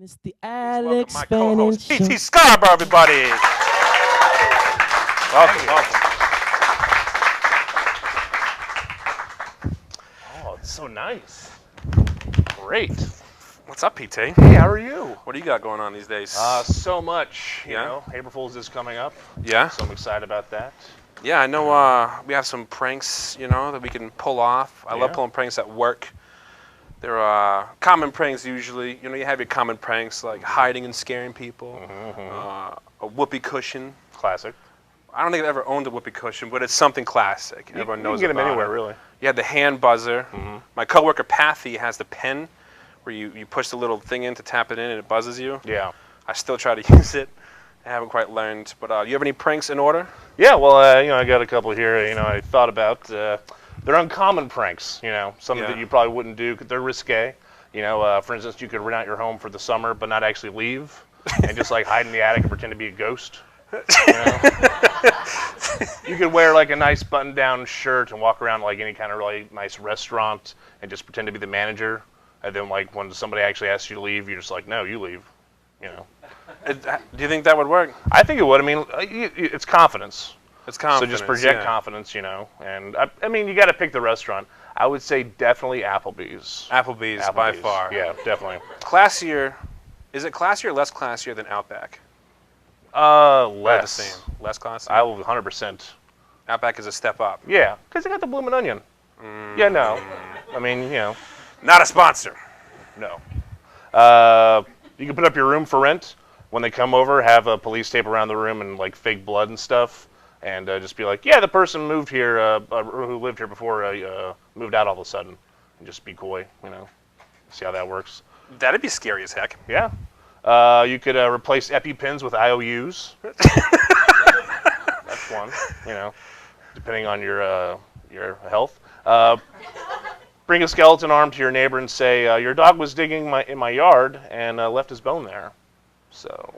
It's the Please welcome Alex my Spanish co-host, Show. PT Scarborough, everybody. Welcome, welcome. Oh, it's so nice. Great. What's up, PT? Hey, how are you? What do you got going on these days? So much. You Yeah? know, April Fool's is coming up, Yeah? so I'm excited about that. Yeah, I know we have some pranks, that we can pull off. I love Yeah. pulling pranks at work. They're common pranks usually. You have your common pranks like hiding and scaring people, a whoopee cushion. Classic. I don't think I've ever owned a whoopee cushion, but it's something classic. Everyone You knows can get them about anywhere, it. really. You had the hand buzzer. My coworker Pathy has the pen where you push the little thing in to tap it in and it buzzes you. Yeah. I still try to use it. I haven't quite learned. But you have any pranks in order? Yeah, well, I got a couple here, I thought about. They're uncommon pranks, something Yeah. that you probably wouldn't do 'cause they're risque. For instance, you could rent out your home for the summer but not actually leave and just like hide in the attic and pretend to be a ghost. You know? You could wear like a nice button-down shirt and walk around like any kind of really nice restaurant and just pretend to be the manager. And then like when somebody actually asks you to leave, you're just like, no, you leave. Do you think that would work? I think it would. I mean, it's confidence. It's confidence. So just project yeah. confidence, And I mean, you got to pick the restaurant. I would say definitely Applebee's. Applebee's by far. Yeah, definitely. Classier. Is it classier or less classier than Outback? Less. About the same. Less classy. I will 100%. Outback is a step up. Yeah, because they got the bloomin' onion. Yeah, no. I mean, Not a sponsor. no. You can put up your room for rent. When they come over, have a police tape around the room and like fake blood and stuff, and just be like, yeah, the person moved here, who lived here before, moved out all of a sudden, and just be coy, See how that works. That'd be scary as heck. Yeah. You could replace EpiPens with IOUs. That's one, depending on your health. Bring a skeleton arm to your neighbor and say, your dog was digging in my yard and left his bone there. So,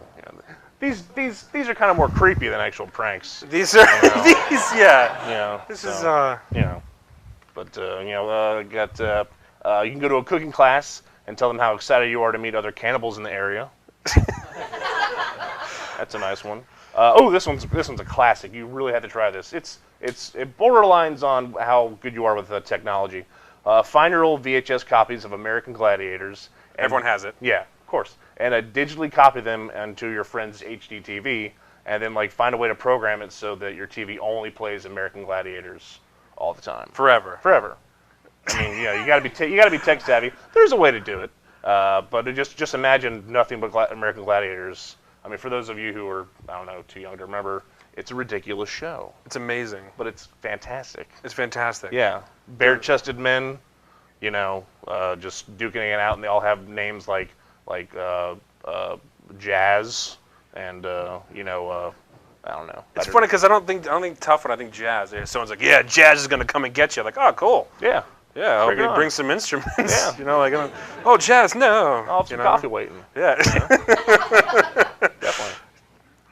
these are kind of more creepy than actual pranks. These are yeah. This is But you can go to a cooking class and tell them how excited you are to meet other cannibals in the area. That's a nice one. This one's a classic. You really have to try this. It borderlines on how good you are with technology. Find your old VHS copies of American Gladiators. Everyone has it. Yeah, of course. And digitally copy them onto your friend's HD TV, and then like find a way to program it so that your TV only plays American Gladiators all the time. Forever. I mean, you got to be tech savvy. There's a way to do it, but just imagine nothing but American Gladiators. I mean, for those of you who are too young to remember, it's a ridiculous show. It's amazing. But it's fantastic. It's fantastic. Yeah, bare-chested men, just duking it out, and they all have names like Jazz, and I don't know. It's funny because I don't think tough when I think jazz. Someone's like, yeah, jazz is gonna come and get you. Like, oh, cool. Yeah. Yeah, I hope Bring it he on. brings some instruments. Yeah. Oh, jazz, no. I'll have some coffee waiting. Yeah. Definitely.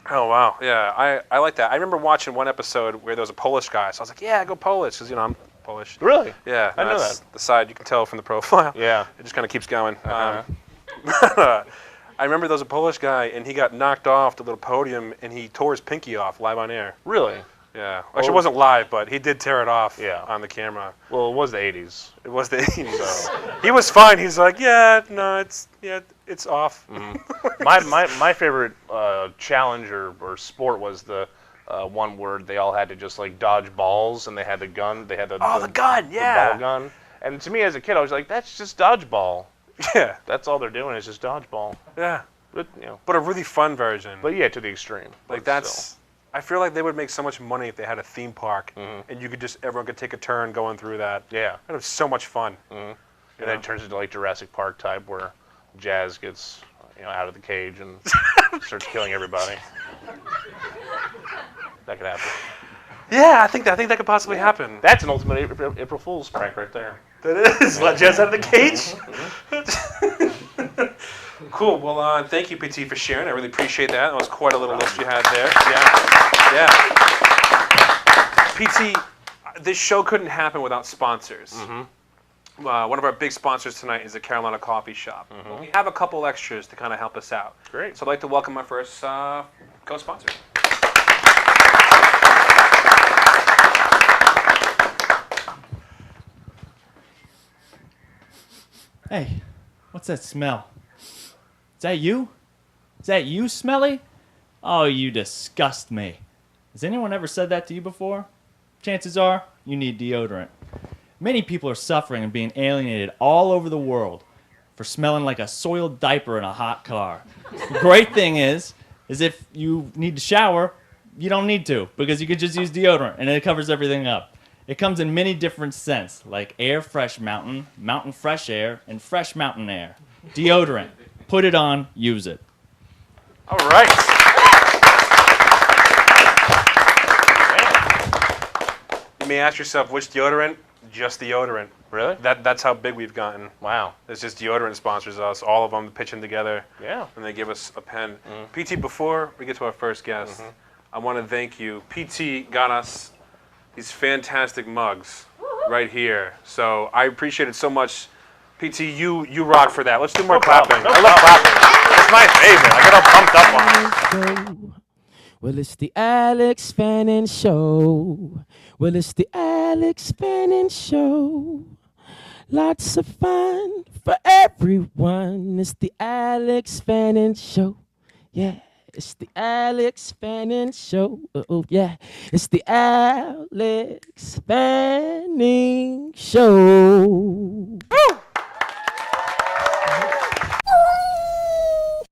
Oh, wow. Yeah, I like that. I remember watching one episode where there was a Polish guy. So I was like, yeah, go Polish, because, I'm Polish. Really? Yeah. I know that's that. the side you can tell from the profile. Yeah. It just kind of keeps going. Uh-huh. I remember there was a Polish guy, and he got knocked off the little podium, and he tore his pinky off live on air. Really? Yeah. Actually, it wasn't live, but he did tear it off on the camera. Well, it was the 80s. It was the 80s. So. He was fine. He's like, it's off. My favorite challenge or sport was the one where they all had to just like dodge balls, and they had the gun. They had the gun, yeah. The ball gun. And to me as a kid, I was like, that's just dodgeball. Yeah. That's all they're doing is just dodgeball. Yeah. But But a really fun version. But yeah, to the extreme. Like that's. I feel like they would make so much money if they had a theme park, and everyone could take a turn going through that. Yeah. It was so much fun. And then it turns into like Jurassic Park type where Jazz gets out of the cage and starts killing everybody. That could happen. Yeah, I think that could possibly happen. That's an ultimate April Fool's prank right there. That is. Let Jazz out of the cage. Cool. Well, thank you, PT, for sharing. I really appreciate that. That was quite a little list you had there. Yeah. PT, this show couldn't happen without sponsors. one of our big sponsors tonight is the Carolina Coffee Shop. Well, we have a couple extras to kind of help us out. Great. So I'd like to welcome my first co-sponsor. Hey, what's that smell? Is that you? Is that you, Smelly? Oh, you disgust me. Has anyone ever said that to you before? Chances are, you need deodorant. Many people are suffering and being alienated all over the world for smelling like a soiled diaper in a hot car. The great thing is if you need to shower, you don't need to, because you can just use deodorant and it covers everything up. It comes in many different scents, like Air Fresh Mountain, Mountain Fresh Air, and Fresh Mountain Air. Deodorant. Put it on, use it. All right. You may ask yourself, which deodorant? Just deodorant. Really? That's how big we've gotten. Wow. It's just deodorant sponsors us, all of them pitching together. Yeah. And they give us a pen. PT, before we get to our first guest, I want to thank you. PT got us these fantastic mugs right here. So I appreciate it so much. PT, you rock for that. Let's do more clapping. I love clapping. It's my favorite. I get all pumped up on it. Well, it's the Alex Fanning Show. Well, it's the Alex Fanning Show. Lots of fun for everyone. It's the Alex Fanning Show. Yeah, it's the Alex Fanning Show. Oh, yeah, it's the Alex Fanning Show. Woo!